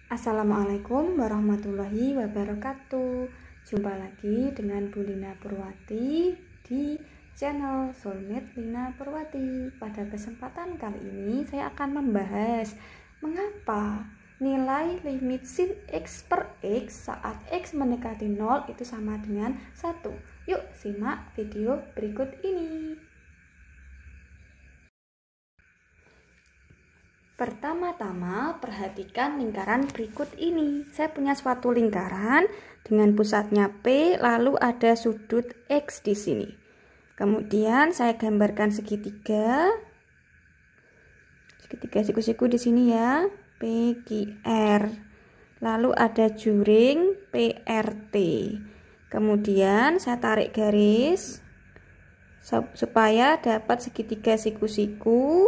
Assalamualaikum warahmatullahi wabarakatuh. Jumpa lagi dengan Bu Lina Purwati di channel Soulmate Lina Purwati. Pada kesempatan kali ini saya akan membahas mengapa nilai limit sin X per X saat X mendekati 0 itu sama dengan 1. Yuk simak video berikut ini. Pertama-tama perhatikan lingkaran berikut ini. Saya punya suatu lingkaran dengan pusatnya P, lalu ada sudut X di sini. Kemudian saya gambarkan segitiga siku-siku di sini ya, PQR. Lalu ada juring PRT. Kemudian saya tarik garis supaya dapat segitiga siku-siku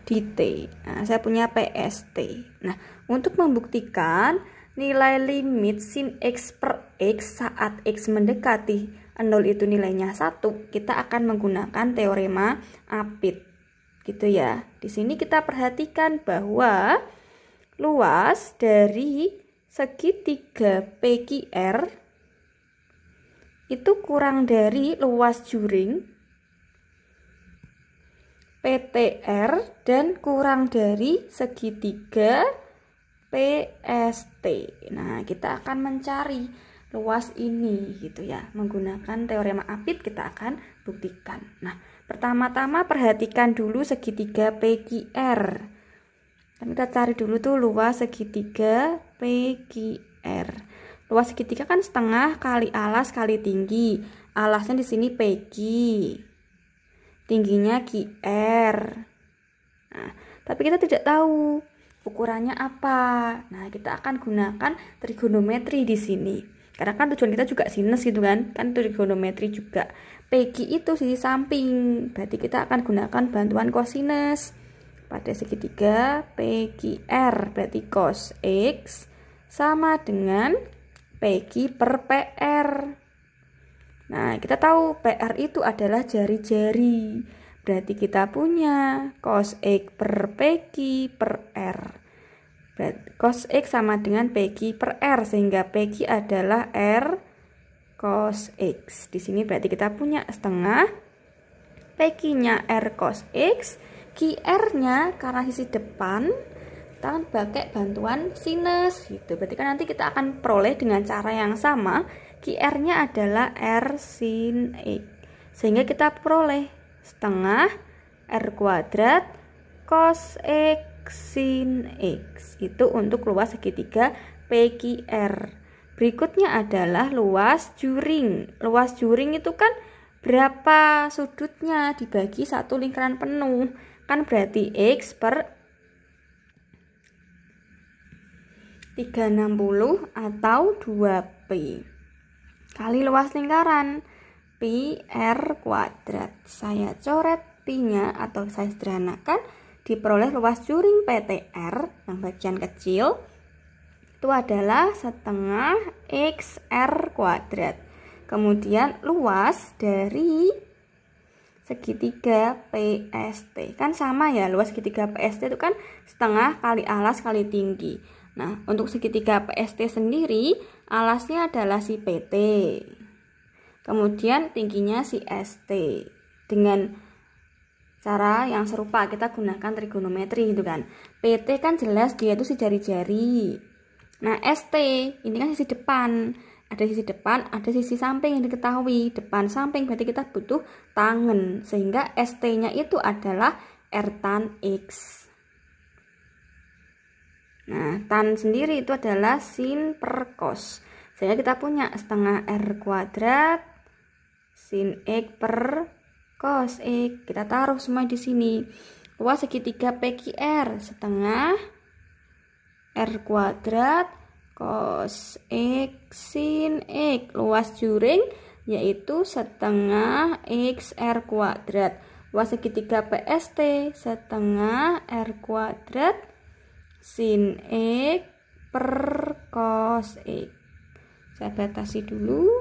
di T. Nah, saya punya PST. Nah, untuk membuktikan nilai limit sin X per X saat X mendekati 0 itu nilainya 1, kita akan menggunakan teorema Apit. Gitu ya. Di sini kita perhatikan bahwa luas dari segitiga PQR itu kurang dari luas juring PTR dan kurang dari segitiga PST. Nah, kita akan mencari luas ini gitu ya. Menggunakan teorema Apit kita akan buktikan. Nah, pertama-tama perhatikan dulu segitiga PQR. Kita cari dulu tuh luas segitiga PQR. Luas segitiga kan setengah kali alas kali tinggi. Alasnya di sini PQ. Tingginya QR. Nah, tapi kita tidak tahu ukurannya apa. Nah, kita akan gunakan trigonometri di sini. Karena kan tujuan kita juga sinus gitu kan. Kan trigonometri juga. PQ itu sisi samping. Berarti kita akan gunakan bantuan kosinus. Pada segitiga PQR berarti cos X sama dengan PQ per PR. Nah, kita tahu PR itu adalah jari-jari. Berarti kita punya cos X per PQ per R. Berarti cos X sama dengan PQ per R, sehingga PQ adalah R cos X. Di sini berarti kita punya setengah. PQ-nya R cos X, QR-nya karena sisi depan kita akan pakai bantuan sinus gitu. Berarti kan nanti kita akan peroleh dengan cara yang sama. QR-nya adalah R sin X. Sehingga kita peroleh setengah R kuadrat cos X sin X. Itu untuk luas segitiga PQR. Berikutnya adalah luas juring. Luas juring itu kan berapa sudutnya dibagi satu lingkaran penuh. Kan berarti X per 360 atau 2P. Kali luas lingkaran pi R kuadrat. Saya coret pi-nya atau saya sederhanakan, diperoleh luas juring PTR yang bagian kecil itu adalah setengah XR kuadrat. Kemudian luas dari segitiga PST kan sama ya, luas segitiga PST itu kan setengah kali alas kali tinggi. Nah, untuk segitiga PST sendiri, alasnya adalah si PT. Kemudian tingginya si ST. Dengan cara yang serupa kita gunakan trigonometri gitu kan. PT kan jelas dia itu si jari-jari. Nah, ST ini kan sisi depan. Ada sisi depan, ada sisi samping yang diketahui. Depan samping berarti kita butuh tangen. Sehingga ST-nya itu adalah R tan X. Nah, tan sendiri itu adalah sin per cos. Sehingga kita punya setengah R kuadrat sin X per cos X. Kita taruh semua di sini. Luas segitiga PQR setengah R kuadrat cos X sin X. Luas juring yaitu setengah XR kuadrat. Luas segitiga PST setengah R kuadrat sin X per cos X. Saya batasi dulu.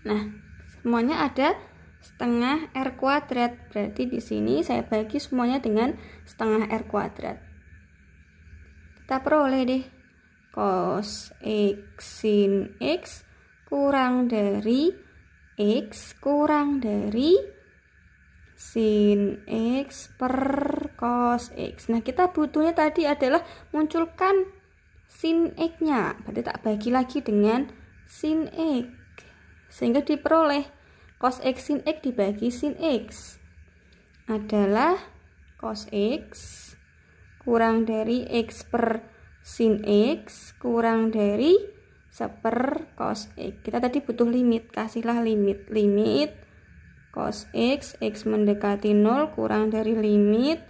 Nah, semuanya ada setengah R kuadrat. Berarti di sini saya bagi semuanya dengan setengah R kuadrat. kita peroleh deh cos X sin X kurang dari X kurang dari sin X per cos X. Nah, kita butuhnya tadi adalah munculkan sin X-nya. Berarti tak bagi lagi dengan sin X. Sehingga diperoleh cos X sin X dibagi sin X adalah cos X kurang dari X per sin X kurang dari seper cos X. Kita tadi butuh limit, kasihlah limit cos X, X mendekati 0 kurang dari limit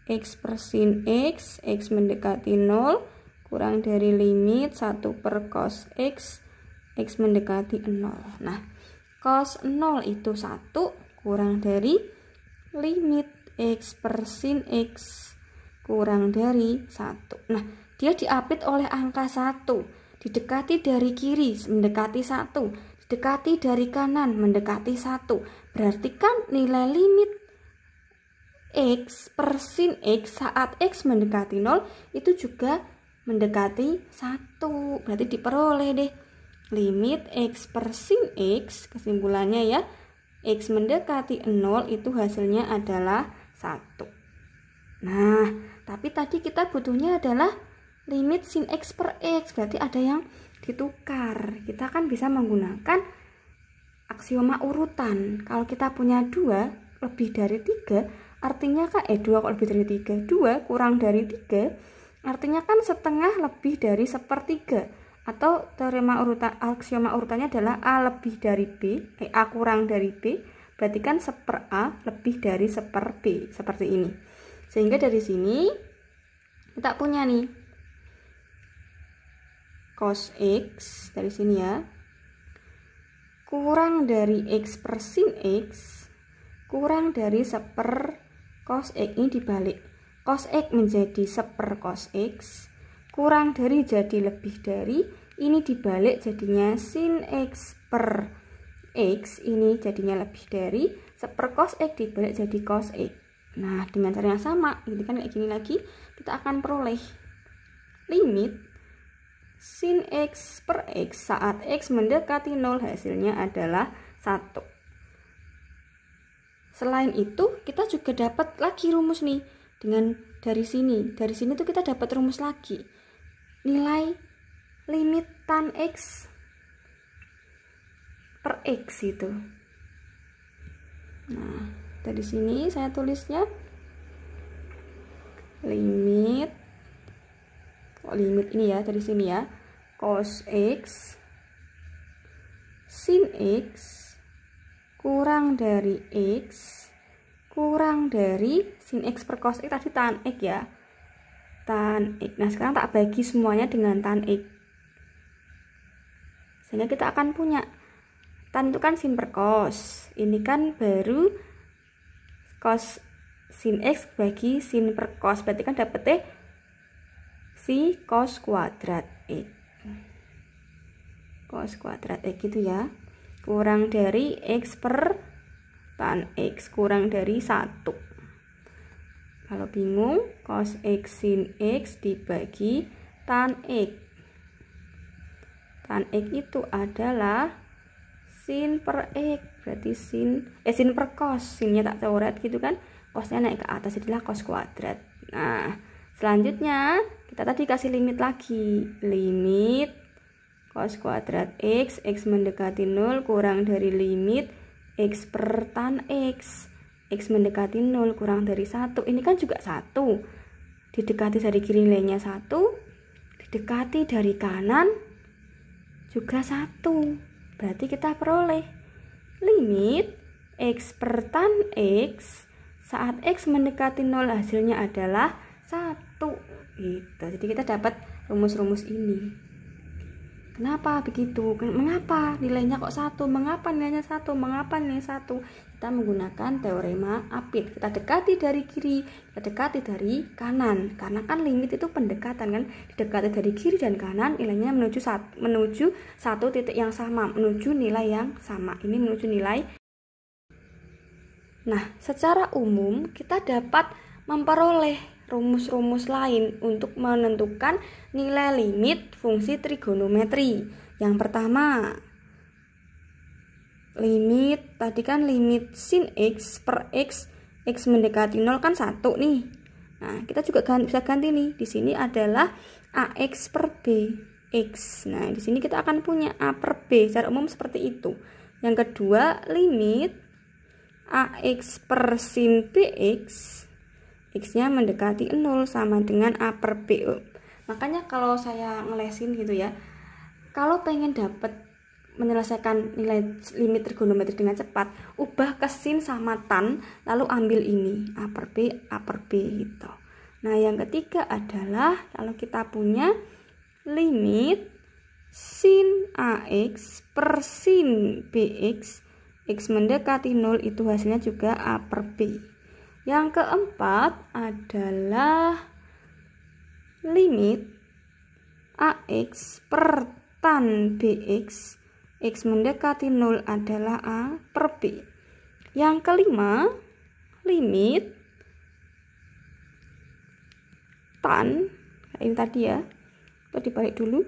X per sin X, X mendekati 0 kurang dari limit 1 per cos X, X mendekati 0. Nah, cos 0 itu 1 kurang dari limit X per sin X kurang dari 1. Nah, dia diapit oleh angka 1, didekati dari kiri mendekati 1, didekati dari kanan mendekati 1. Berarti kan nilai limit X per sin X saat X mendekati 0 itu juga mendekati 1. Berarti diperoleh deh limit X per sin X, kesimpulannya ya, X mendekati 0 itu hasilnya adalah 1. Nah, tapi tadi kita butuhnya adalah limit sin X per X, berarti ada yang ditukar. Kita kan bisa menggunakan aksioma urutan. Kalau kita punya 2 lebih dari 3, artinya kan 2 kok lebih dari 3, 2 kurang dari 3, artinya kan setengah lebih dari sepertiga. Atau teorema urutan, aksioma urutannya adalah A lebih dari B, A kurang dari B, berarti kan seper A lebih dari seper B, seperti ini. Sehingga dari sini kita punya nih cos X dari sini ya, kurang dari X per sin X kurang dari seper cos X. Ini dibalik, cos X menjadi seper cos X kurang dari jadi lebih dari, ini dibalik jadinya sin X per X, ini jadinya lebih dari, seper cos X dibalik jadi cos X. Nah, dengan cara yang sama, ini kan kayak gini lagi, kita akan peroleh limit sin X per X saat X mendekati 0 hasilnya adalah 1. Selain itu, kita juga dapat lagi rumus nih. Dengan dari sini tuh kita dapat rumus lagi. Nilai limit tan X per X itu. Nah, dari sini saya tulisnya limit ini ya, dari sini ya, cos X sin X kurang dari X kurang dari sin X per cos X, tadi tan X ya, tan X. Nah, sekarang tak bagi semuanya dengan tan X, sehingga kita akan punya tan itu kan sin per cos, ini kan baru cos sin X bagi sin per cos, berarti kan dapetnya si cos kuadrat X, cos kuadrat X gitu ya, kurang dari X per tan X kurang dari 1. Kalau bingung, cos X sin X dibagi tan X. Tan X itu adalah sin per X, berarti sin per cos, sinnya tak coret gitu kan, cosnya naik ke atas jadilah cos kuadrat. Nah, selanjutnya kita tadi kasih limit lagi, limit cos kuadrat X, X mendekati 0 kurang dari limit X per tan X, X mendekati 0 kurang dari 1, ini kan juga 1, didekati dari kiri nilainya 1, didekati dari kanan juga 1, berarti kita peroleh limit X per tan X saat X mendekati 0 hasilnya adalah 1 gitu. Jadi kita dapat rumus-rumus ini. Kenapa begitu? Mengapa nilainya kok 1? Mengapa nilainya 1? Mengapa nilainya 1? Kita menggunakan teorema apit. Kita dekati dari kiri, kita dekati dari kanan. Karena kan limit itu pendekatan kan, didekati dari kiri dan kanan, nilainya menuju satu titik yang sama, menuju nilai yang sama. Ini menuju nilai. Nah, secara umum kita dapat memperoleh rumus-rumus lain untuk menentukan nilai limit fungsi trigonometri. Yang pertama, limit, tadi kan limit sin X per X mendekati 0 kan 1 nih. Nah, kita juga bisa ganti nih. Di sini adalah AX per BX. Nah, di sini kita akan punya A per B. Secara umum seperti itu. Yang kedua, limit AX per sin BX, X-nya mendekati 0 sama dengan A per B. Makanya kalau saya ngelesin gitu ya, kalau pengen dapat menyelesaikan nilai limit trigonometri dengan cepat, ubah ke sin sama tan, lalu ambil ini A per B gitu. Nah, yang ketiga adalah kalau kita punya limit sin AX per sin BX, X mendekati 0, itu hasilnya juga A per B. Yang keempat adalah limit AX per tan BX, X mendekati 0 adalah A per B. Yang kelima, limit tan, kayak ini tadi ya, itu dibalik dulu,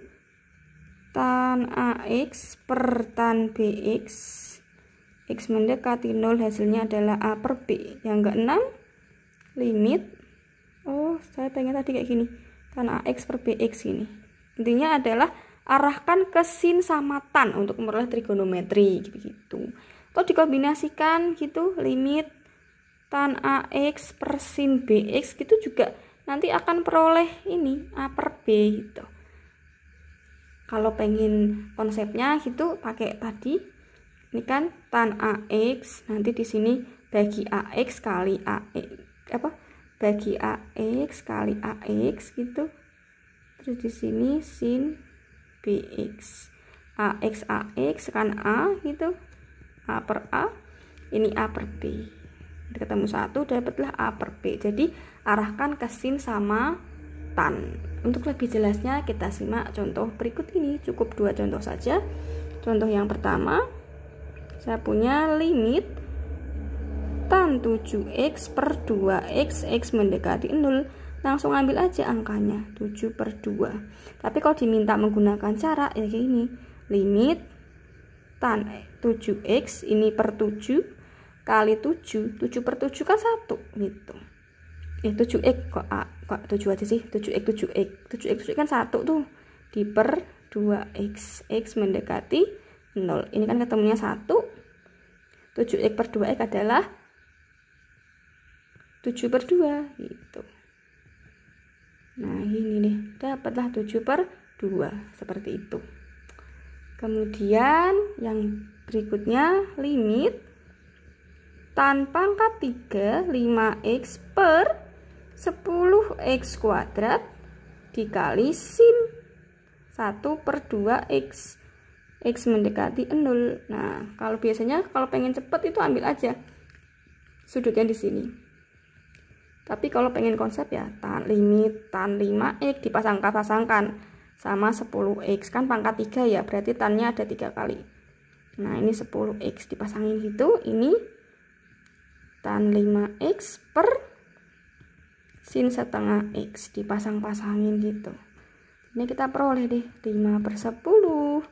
tan AX per tan BX, X mendekati 0 hasilnya adalah A per B. Yang keenam, limit, saya pengen tadi kayak gini, tan AX per BX ini. Intinya adalah arahkan ke sin sama tan untuk memperoleh trigonometri gitu. Atau dikombinasikan gitu, limit tan AX per sin BX gitu juga nanti akan peroleh ini A per B gitu. Kalau pengen konsepnya gitu pakai tadi, ini kan tan AX, nanti di sini bagi AX kali bagi AX kali AX gitu. Terus di sini sin BX. AX kan A gitu. A per A, ini A per B. Ketemu 1 dapatlah A per B. Jadi arahkan ke sin sama tan. Untuk lebih jelasnya kita simak contoh berikut ini. Cukup 2 contoh saja. Contoh yang pertama, saya punya limit tan 7x per 2x, X mendekati 0. Langsung ambil aja angkanya 7 per 2. Tapi kalau diminta menggunakan cara ya kayak ini, limit tan 7x ini per 7 kali 7 per 7 kan 1 gitu. 7x kok 7 aja sih, 7x kan 1 tuh, di per 2x, X mendekati 0. Ini kan ketemunya 1. 7x per 2x adalah 7 per 2 gitu. Nah, ini nih, dapatlah 7 per 2 seperti itu. Kemudian yang berikutnya, limit tan pangkat 3 5x per 10x kuadrat dikali sin 1 per 2x, X mendekati 0. Nah, kalau biasanya kalau pengen cepet itu ambil aja sudutnya di sini. Tapi kalau pengen konsep ya, limit tan 5x dipasangkan sama 10x, kan pangkat 3 ya, berarti tannya ada 3 kali. Nah, ini 10x dipasangin gitu, ini tan 5x per sin setengah x dipasang-pasangin gitu. Ini kita peroleh deh 5 per 10,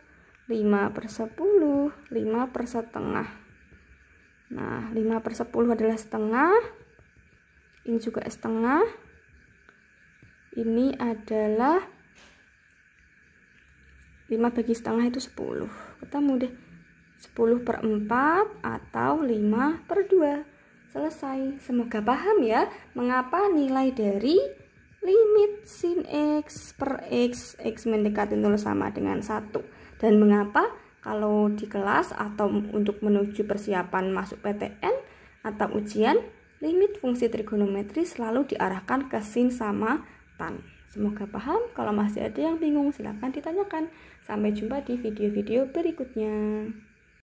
5 per 10, 5 per setengah. Nah, 5 per 10 adalah setengah. Ini juga setengah. Ini adalah 5 bagi setengah itu 10. Ketemu deh. 10 per 4 atau 5 per 2. Selesai. Semoga paham ya mengapa nilai dari limit sin X per X, X mendekati 0 sama dengan 1. Dan mengapa kalau di kelas atau untuk menuju persiapan masuk PTN atau ujian, limit fungsi trigonometri selalu diarahkan ke sin sama tan. Semoga paham. Kalau masih ada yang bingung silahkan ditanyakan. Sampai jumpa di video-video berikutnya.